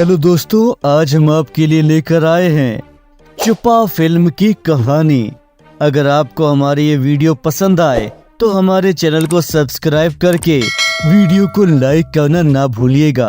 Hello दोस्तों, आज हम आपके लिए लेकर आए हैं छुपा फिल्म की कहानी। अगर आपको हमारी ये वीडियो पसंद आए तो हमारे चैनल को सब्सक्राइब करके वीडियो को लाइक करना ना भूलिएगा।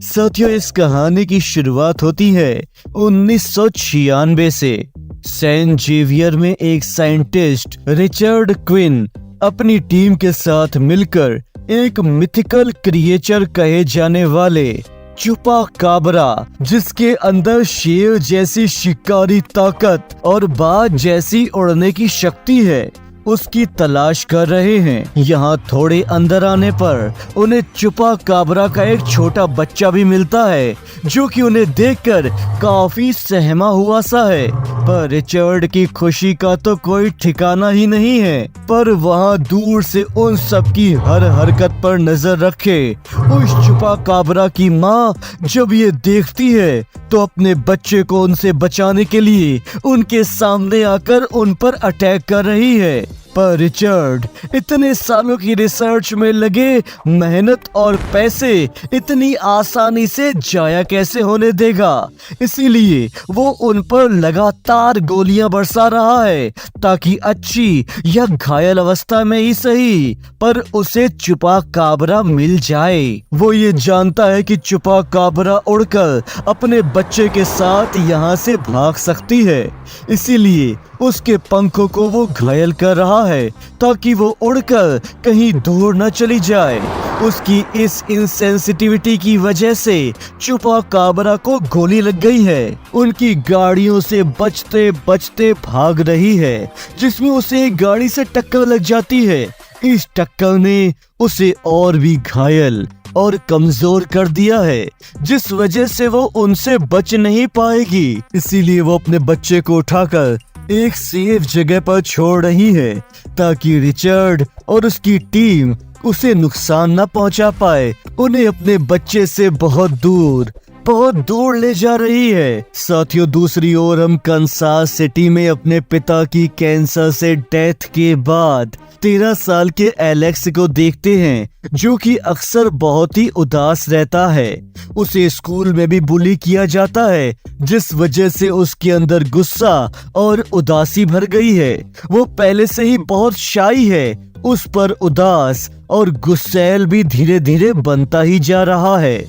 साथियों, इस कहानी की शुरुआत होती है 1996 से। सेंट जेवियर में एक साइंटिस्ट रिचर्ड क्विन अपनी टीम के साथ मिलकर एक मिथिकल क्रिएचर कहे जाने वाले छुपा काबरा, जिसके अंदर शेर जैसी शिकारी ताकत और बाज जैसी उड़ने की शक्ति है, उसकी तलाश कर रहे हैं। यहाँ थोड़े अंदर आने पर उन्हें छुपा काबरा का एक छोटा बच्चा भी मिलता है, जो कि उन्हें देखकर काफी सहमा हुआ सा है। पर रिचर्ड की खुशी का तो कोई ठिकाना ही नहीं है। पर वहाँ दूर से उन सब की हर हरकत पर नजर रखे उस छुपा काबरा की माँ जब ये देखती है तो अपने बच्चे को उनसे बचाने के लिए उनके सामने आकर उन पर अटैक कर रही है। पर रिचर्ड इतने सालों की रिसर्च में लगे मेहनत और पैसे इतनी आसानी से जाया कैसे होने देगा, इसीलिए वो उन पर लगातार गोलियां बरसा रहा है ताकि अच्छी या घायल अवस्था में ही सही पर उसे छुपा काबरा मिल जाए। वो ये जानता है कि छुपा काबरा उड़कर अपने बच्चे के साथ यहाँ से भाग सकती है, इसीलिए उसके पंखों को वो घायल कर रहा है ताकि वो उड़कर कहीं दूर न चली जाए। उसकी इस इनसेंसिटिविटी की वजह से छुपा काबरा को गोली लग गई है। उनकी गाड़ियों से बचते बचते भाग रही है, जिसमें उसे एक गाड़ी से टक्कर लग जाती है। इस टक्कर ने उसे और भी घायल और कमजोर कर दिया है, जिस वजह से वो उनसे बच नहीं पाएगी। इसीलिए वो अपने बच्चे को उठाकर एक सेफ जगह पर छोड़ रही है ताकि रिचर्ड और उसकी टीम उसे नुकसान न पहुंचा पाए। उन्हें अपने बच्चे से बहुत दूर ले जा रही है। साथियों, दूसरी ओर हम कंसास सिटी में अपने पिता की कैंसर से डेथ के बाद 13 साल के एलेक्स को देखते हैं, जो कि अक्सर बहुत ही उदास रहता है। उसे स्कूल में भी बुली किया जाता है, जिस वजह से उसके अंदर गुस्सा और उदासी भर गई है। वो पहले से ही बहुत शाई है, उस पर उदास और गुस्सैल भी धीरे धीरे बनता ही जा रहा है।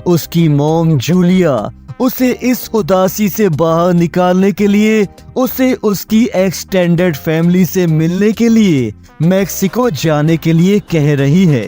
उसकी मॉम जूलिया उसे इस उदासी से बाहर निकालने के लिए उसे उसकी एक्सटेंडेड फैमिली से मिलने के लिए मैक्सिको जाने के लिए कह रही है।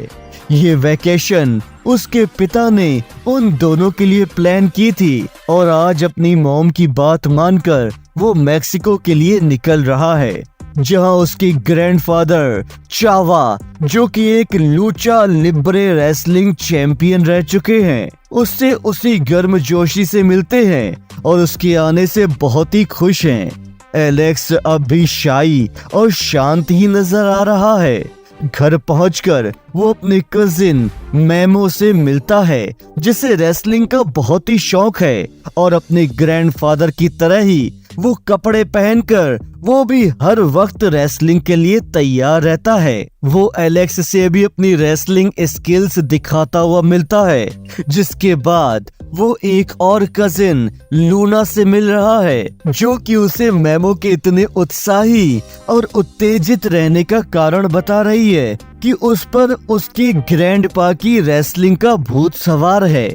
ये वैकेशन उसके पिता ने उन दोनों के लिए प्लान की थी और आज अपनी मॉम की बात मानकर वो मैक्सिको के लिए निकल रहा है, जहां उसके ग्रैंडफादर चावा, जो कि एक लूचा लिब्रे रेसलिंग चैंपियन रह चुके हैं, उससे उसी गर्मजोशी से मिलते हैं और उसके आने से बहुत ही खुश हैं। एलेक्स अब भी शाई और शांत ही नजर आ रहा है। घर पहुंचकर वो अपने कजिन मैमो से मिलता है, जिसे रेसलिंग का बहुत ही शौक है और अपने ग्रैंडफादर की तरह ही वो कपड़े पहनकर वो भी हर वक्त रेसलिंग के लिए तैयार रहता है। वो एलेक्स से भी अपनी रेसलिंग स्किल्स दिखाता हुआ मिलता है, जिसके बाद वो एक और कजिन लूना से मिल रहा है, जो कि उसे मैमो के इतने उत्साही और उत्तेजित रहने का कारण बता रही है कि उस पर उसके ग्रैंडपा की रेसलिंग का भूत सवार है।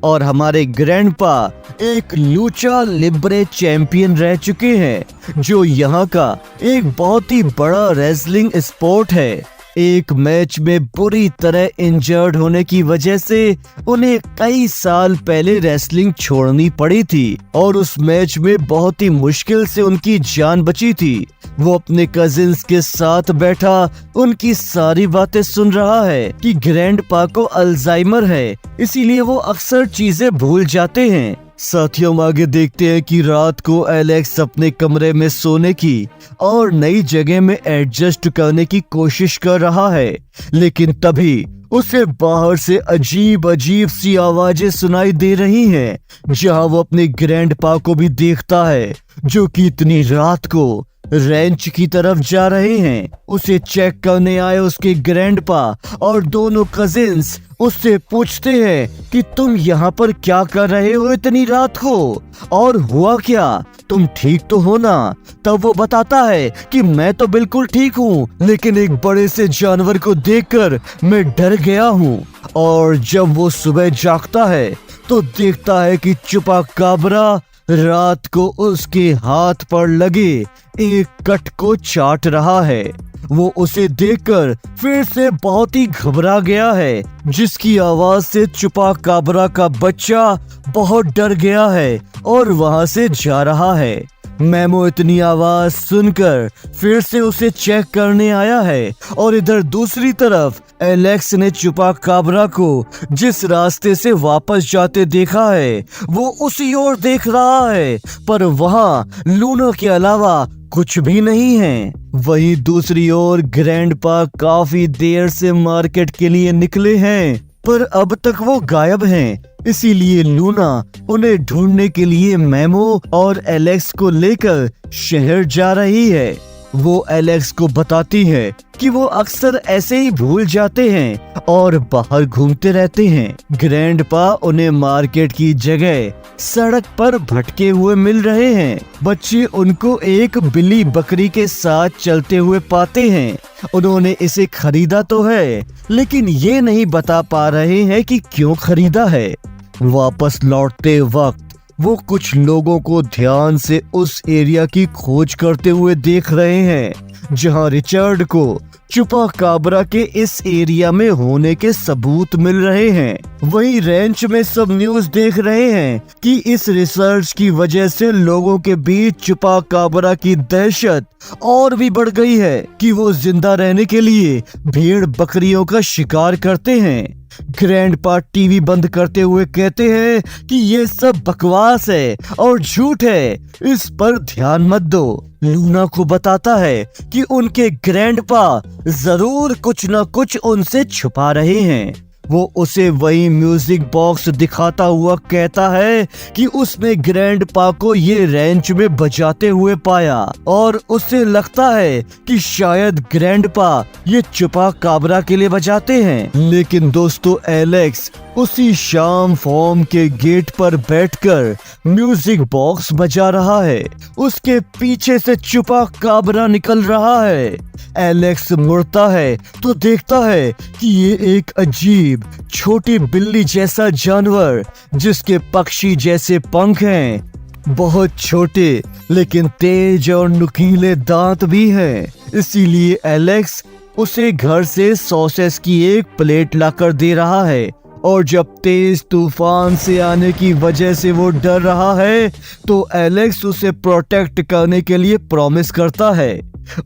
और हमारे ग्रैंडपा एक लूचा लिब्रे चैंपियन रह चुके हैं, जो यहाँ का एक बहुत ही बड़ा रेसलिंग स्पोर्ट है। एक मैच में बुरी तरह इंजर्ड होने की वजह से उन्हें कई साल पहले रेसलिंग छोड़नी पड़ी थी और उस मैच में बहुत ही मुश्किल से उनकी जान बची थी। वो अपने कजिन्स के साथ बैठा उनकी सारी बातें सुन रहा है कि ग्रैंडपा को अल्जाइमर है, इसीलिए वो अक्सर चीजें भूल जाते हैं। साथियों, आगे देखते हैं कि रात को एलेक्स अपने कमरे में सोने की और नई जगह में एडजस्ट करने की कोशिश कर रहा है, लेकिन तभी उसे बाहर से अजीब अजीब सी आवाजें सुनाई दे रही हैं, जहां वो अपने ग्रैंडपा को भी देखता है, जो कि इतनी रात को रेंच की तरफ जा रहे हैं। उसे चेक करने आए उसके ग्रैंडपा और दोनों कजिन्स उससे पूछते हैं कि तुम यहाँ पर क्या कर रहे हो इतनी रात को, और हुआ क्या, तुम ठीक तो हो ना? तब वो बताता है कि मैं तो बिल्कुल ठीक हूँ, लेकिन एक बड़े से जानवर को देखकर मैं डर गया हूँ। और जब वो सुबह जागता है तो देखता है कि चुपाकाब्रा रात को उसके हाथ पर लगे एक कट को चाट रहा है। वो उसे देखकर फिर से बहुत ही घबरा गया है, जिसकी आवाज से चुपाकाब्रा का बच्चा बहुत डर गया है और वहां से जा रहा है। मैमो इतनी आवाज सुनकर फिर से उसे चेक करने आया है, और इधर दूसरी तरफ एलेक्स ने चुपाकाब्रा को जिस रास्ते से वापस जाते देखा है वो उसी ओर देख रहा है, पर वहाँ लूना के अलावा कुछ भी नहीं है। वहीं दूसरी ओर ग्रैंडपा काफी देर से मार्केट के लिए निकले हैं, पर अब तक वो गायब हैं। इसीलिए लूना उन्हें ढूंढने के लिए मैमो और एलेक्स को लेकर शहर जा रही है। वो एलेक्स को बताती है कि वो अक्सर ऐसे ही भूल जाते हैं और बाहर घूमते रहते हैं। ग्रैंडपा उन्हें मार्केट की जगह सड़क पर भटके हुए मिल रहे हैं। बच्चे उनको एक बिल्ली बकरी के साथ चलते हुए पाते हैं। उन्होंने इसे खरीदा तो है, लेकिन ये नहीं बता पा रहे हैं कि क्यों खरीदा है। वापस लौटते वक्त वो कुछ लोगों को ध्यान से उस एरिया की खोज करते हुए देख रहे हैं जहां रिचर्ड को चुपाकाब्रा के इस एरिया में होने के सबूत मिल रहे हैं। वहीं रेंच में सब न्यूज़ देख रहे हैं कि इस रिसर्च की वजह से लोगों के बीच चुपाकाब्रा की दहशत और भी बढ़ गई है कि वो जिंदा रहने के लिए भेड़ बकरियों का शिकार करते हैं। ग्रैंडपा टीवी बंद करते हुए कहते हैं कि ये सब बकवास है और झूठ है, इस पर ध्यान मत दो। लूना को बताता है कि उनके ग्रैंडपा जरूर कुछ न कुछ उनसे छुपा रहे हैं। वो उसे वही म्यूजिक बॉक्स दिखाता हुआ कहता है कि उसने ग्रैंडपा को ये रेंच में बजाते हुए पाया, और उसे लगता है कि शायद ग्रैंडपा ये चुपाकाब्रा के लिए बजाते हैं। लेकिन दोस्तों, एलेक्स उसी शाम फॉर्म के गेट पर बैठकर म्यूजिक बॉक्स बजा रहा है। उसके पीछे से चुपाकाब्रा निकल रहा है। एलेक्स मुड़ता है तो देखता है कि ये एक अजीब छोटी बिल्ली जैसा जानवर, जिसके पक्षी जैसे पंख हैं, बहुत छोटे लेकिन तेज और नुकीले दांत भी हैं। इसीलिए एलेक्स उसे घर से सॉसेस की एक प्लेट लाकर दे रहा है, और जब तेज तूफान से आने की वजह से वो डर रहा है तो एलेक्स उसे प्रोटेक्ट करने के लिए प्रॉमिस करता है।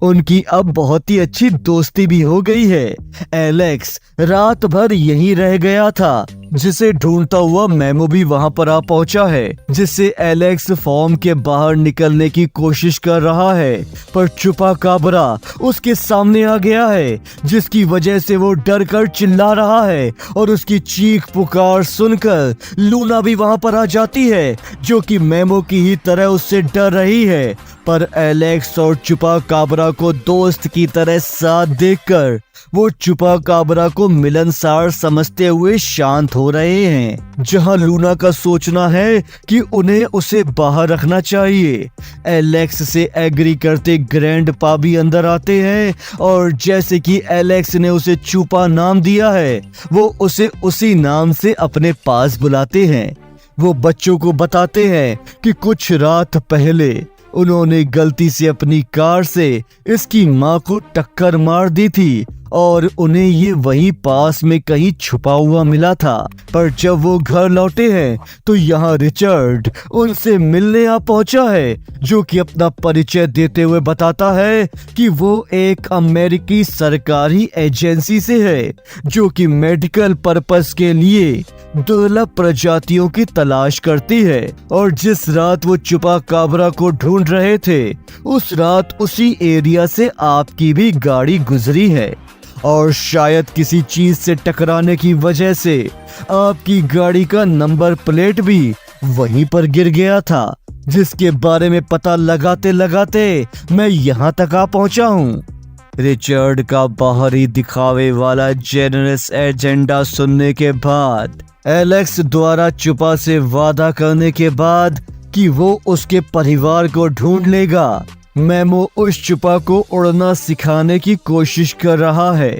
उनकी अब बहुत ही अच्छी दोस्ती भी हो गई है। एलेक्स रात भर यहीं रह गया था, जिसे ढूंढता हुआ मैमो भी वहां पर आ पहुंचा है, जिससे एलेक्स फॉर्म के बाहर निकलने की कोशिश कर रहा है, पर चुपाकाब्रा उसके सामने आ गया है, जिसकी वजह से वो डर कर चिल्ला रहा है। और उसकी चीख पुकार सुनकर लूना भी वहां पर आ जाती है, जो कि मैमो की ही तरह उससे डर रही है। पर एलेक्स और चुपाकाब्रा को दोस्त की तरह साथ देखकर वो चुपाकाब्रा को मिलनसार समझते हुए शांत हो रहे हैं। जहां लूना का सोचना है कि उन्हें उसे बाहर रखना चाहिए। एलेक्स से एग्री करते ग्रैंडपा भी अंदर आते हैं, और जैसे कि एलेक्स ने उसे चुपा नाम दिया है, वो उसे उसी नाम से अपने पास बुलाते हैं। वो बच्चों को बताते हैं कि कुछ रात पहले उन्होंने गलती से अपनी कार से इसकी माँ को टक्कर मार दी थी, और उन्हें ये वहीं पास में कहीं छुपा हुआ मिला था। पर जब वो घर लौटे हैं तो यहाँ रिचर्ड उनसे मिलने आ पहुंचा है, जो कि अपना परिचय देते हुए बताता है कि वो एक अमेरिकी सरकारी एजेंसी से है, जो कि मेडिकल पर्पस के लिए दुर्लभ प्रजातियों की तलाश करती है। और जिस रात वो चुपाकाब्रा को ढूंढ रहे थे, उस रात उसी एरिया से आपकी भी गाड़ी गुजरी है, और शायद किसी चीज से टकराने की वजह से आपकी गाड़ी का नंबर प्लेट भी वहीं पर गिर गया था, जिसके बारे में पता लगाते लगाते मैं यहाँ तक आ पहुँचा हूँ। रिचर्ड का बाहरी दिखावे वाला जेनरस एजेंडा सुनने के बाद, एलेक्स द्वारा चुपा से वादा करने के बाद कि वो उसके परिवार को ढूंढ लेगा, मेमो उस चुपा को उड़ना सिखाने की कोशिश कर रहा है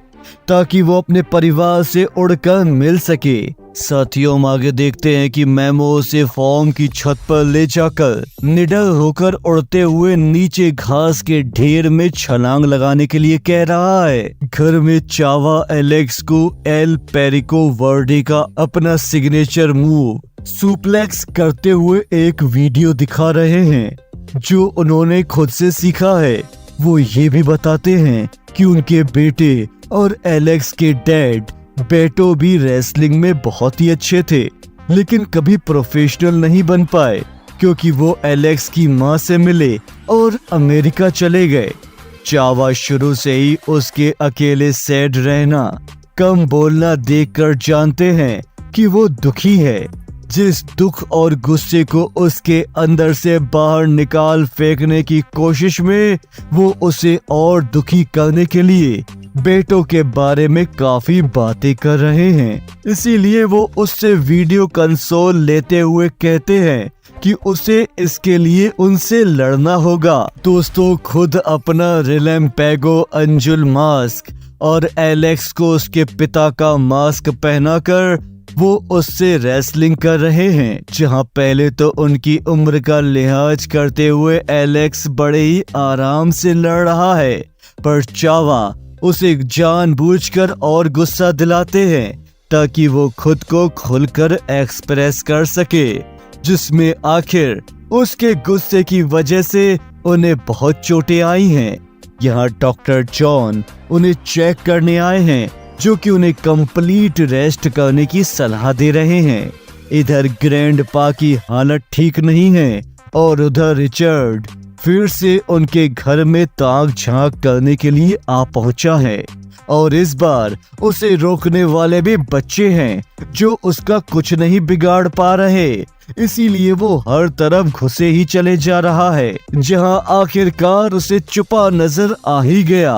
ताकि वो अपने परिवार से उड़कर मिल सके। साथियों, हम आगे देखते हैं कि मेमो उसे फॉर्म की छत पर ले जाकर निडर होकर उड़ते हुए नीचे घास के ढेर में छलांग लगाने के लिए कह रहा है। घर में चावा एलेक्स को एल पेरिको वर्डे का अपना सिग्नेचर मूव सुप्लेक्स करते हुए एक वीडियो दिखा रहे हैं जो उन्होंने खुद से सीखा है। वो ये भी बताते हैं कि उनके बेटे और एलेक्स के डैड बेटो भी रेसलिंग में बहुत ही अच्छे थे, लेकिन कभी प्रोफेशनल नहीं बन पाए क्योंकि वो एलेक्स की माँ से मिले और अमेरिका चले गए। चावा शुरू से ही उसके अकेले सैड रहना, कम बोलना देखकर जानते हैं कि वो दुखी है। जिस दुख और गुस्से को उसके अंदर से बाहर निकाल फेंकने की कोशिश में वो उसे और दुखी करने के लिए बेटो के बारे में काफी बातें कर रहे हैं। इसीलिए वो उससे वीडियो कंसोल लेते हुए कहते हैं कि उसे इसके लिए उनसे लड़ना होगा। दोस्तों, खुद अपना रिलेम्पेगो अंजुल मास्क और एलेक्स को उसके पिता का मास्क पहनाकर वो उससे रेसलिंग कर रहे हैं, जहां पहले तो उनकी उम्र का लिहाज करते हुए एलेक्स बड़े ही आराम से लड़ रहा है, पर चावा उसे जानबूझकर और गुस्सा दिलाते हैं ताकि वो खुद को खुलकर एक्सप्रेस कर सके, जिसमें आखिर उसके गुस्से की वजह से उन्हें बहुत चोटें आई हैं। यहाँ डॉक्टर जॉन उन्हें चेक करने आए हैं, जो कि उन्हें कंप्लीट रेस्ट करने की सलाह दे रहे हैं। इधर ग्रैंडपा की हालत ठीक नहीं है और उधर रिचर्ड फिर से उनके घर में ताक झांक करने के लिए आ पहुंचा है और इस बार उसे रोकने वाले भी बच्चे हैं जो उसका कुछ नहीं बिगाड़ पा रहे। इसीलिए वो हर तरफ घुसे ही चले जा रहा है, जहां आखिरकार उसे छुपा नजर आ ही गया।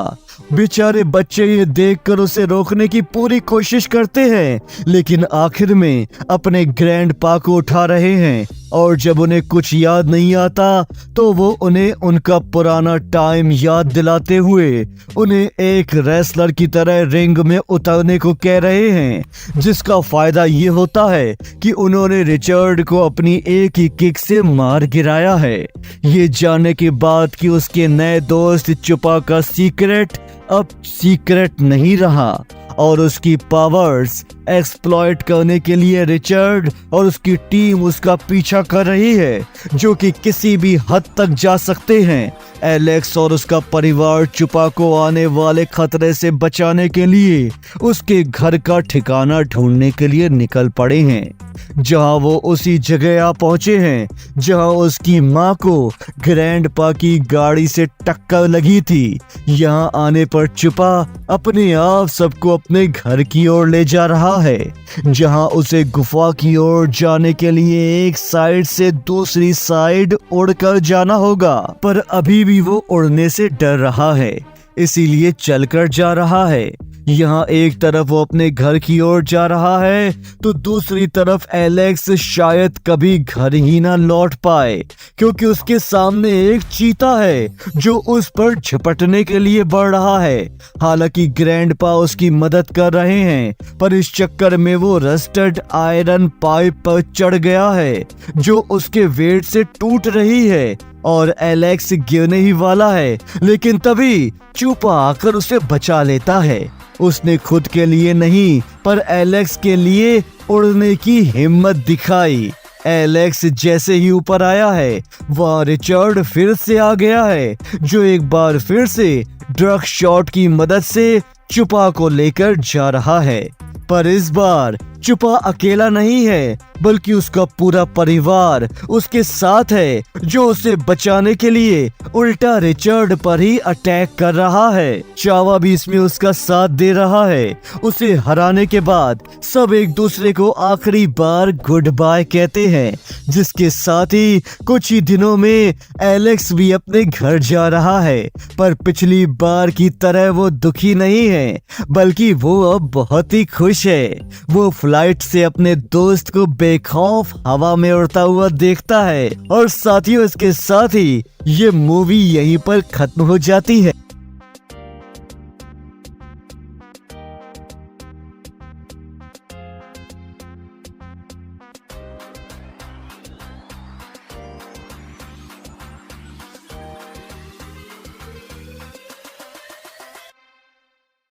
बेचारे बच्चे ये देखकर उसे रोकने की पूरी कोशिश करते हैं, लेकिन आखिर में अपने ग्रैंडपा को उठा रहे हैं और जब उन्हें कुछ याद नहीं आता तो वो उन्हें उनका पुराना टाइम याद दिलाते हुए उन्हें एक रेसलर की तरह रिंग में उतरने को कह रहे हैं, जिसका फायदा ये होता है कि उन्होंने रिचर्ड को अपनी एक ही किक से मार गिराया है। ये जानने के बाद कि उसके नए दोस्त छुपा का सीक्रेट अब सीक्रेट नहीं रहा और उसकी पावर्स एक्सप्लॉइट करने के लिए रिचर्ड और उसकी टीम उसका पीछा कर रही है, जो कि किसी भी हद तक जा सकते हैं। एलेक्स और उसका परिवार छुपा को आने वाले खतरे से बचाने के लिए उसके घर का ठिकाना ढूंढने के लिए निकल पड़े हैं, जहां वो उसी जगह आ पहुंचे हैं जहां उसकी मां को ग्रैंडपा की गाड़ी से टक्कर लगी थी। यहां आने पर छुपा अपने आप सबको अपने घर की ओर ले जा रहा है, जहां उसे गुफा की ओर जाने के लिए एक साइड से दूसरी साइड उड़कर जाना होगा, पर अभी भी वो उड़ने से डर रहा है, इसीलिए चलकर जा रहा है। यहाँ एक तरफ वो अपने घर की ओर जा रहा है तो दूसरी तरफ एलेक्स शायद कभी घर ही ना लौट पाए, क्योंकि उसके सामने एक चीता है जो उस पर झपटने के लिए बढ़ रहा है। हालांकि ग्रैंडपा उसकी मदद कर रहे हैं, पर इस चक्कर में वो रस्टेड आयरन पाइप पर चढ़ गया है जो उसके वेट से टूट रही है और एलेक्स गिरने ही वाला है, लेकिन तभी छुपा आकर उसे बचा लेता है। उसने खुद के लिए नहीं पर एलेक्स के लिए उड़ने की हिम्मत दिखाई। एलेक्स जैसे ही ऊपर आया है वहाँ रिचर्ड फिर से आ गया है, जो एक बार फिर से ड्रग शॉट की मदद से छुपा को लेकर जा रहा है, पर इस बार चुपा अकेला नहीं है, बल्कि उसका पूरा परिवार उसके साथ है, जो उसे बचाने के लिए उल्टा रिचर्ड पर ही अटैक कर रहा है। चावा भी इसमें उसका साथ दे रहा है। उसे हराने के बाद सब एक दूसरे को आखिरी बार गुड बाय कहते हैं, जिसके साथ ही कुछ ही दिनों में एलेक्स भी अपने घर जा रहा है। पर पिछली बार की तरह वो दुखी नहीं है, बल्कि वो अब बहुत ही खुश है। वो फ्लाइट से अपने दोस्त को बेखौफ हवा में उड़ता हुआ देखता है। और साथियों, इसके साथ ही ये मूवी यहीं पर खत्म हो जाती है।